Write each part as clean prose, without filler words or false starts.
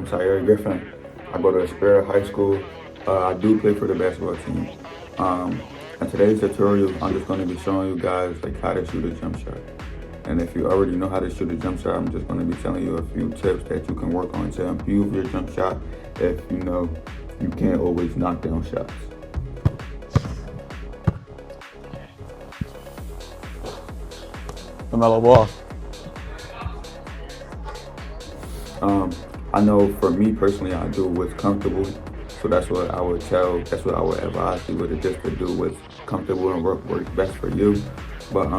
Sy'Aire Griffin. I go to Sy'Aire High School. I do play for the basketball team. In today's tutorial, I'm just going to be showing you guys like how to shoot a jump shot. And if you already know how to shoot a jump shot, I'm just going to be telling you a few tips that you can work on to improve your jump shot if you know you can't always knock down shots. LaMelo Ball. I know for me personally, I do what's comfortable. So that's what I would advise people to just to do what's comfortable and works best for you. But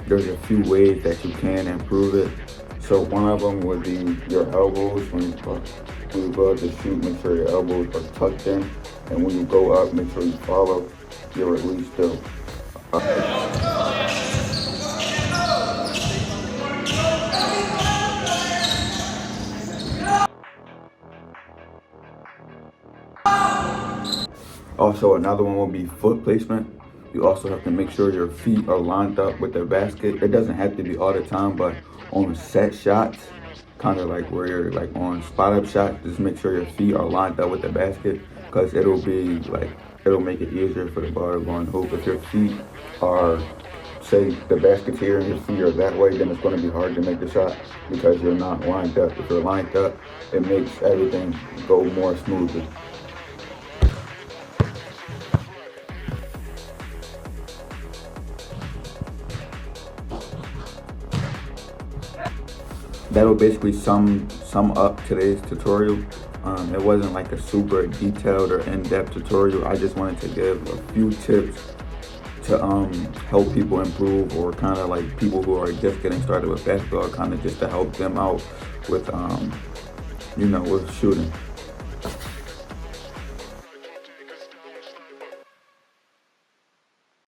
there's a few ways that you can improve it. So one of them would be your elbows. When you go to shoot, make sure your elbows are tucked in. And when you go up, make sure you follow your release still. Also, another one will be foot placement. You also have to make sure your feet are lined up with the basket. It doesn't have to be all the time, but on set shots, kind of like where you're like on spot up shots, just make sure your feet are lined up with the basket, because it'll make it easier for the ball to go in the hoop. If your feet are, say the basket's here and your feet are that way, then it's going to be hard to make the shot because you're not lined up. If you're lined up, it makes everything go more smoothly. That'll basically sum up today's tutorial. It wasn't like a super detailed or in-depth tutorial. I just wanted to give a few tips to help people improve, or kind of like people who are just getting started with basketball, kind of just to help them out with with shooting.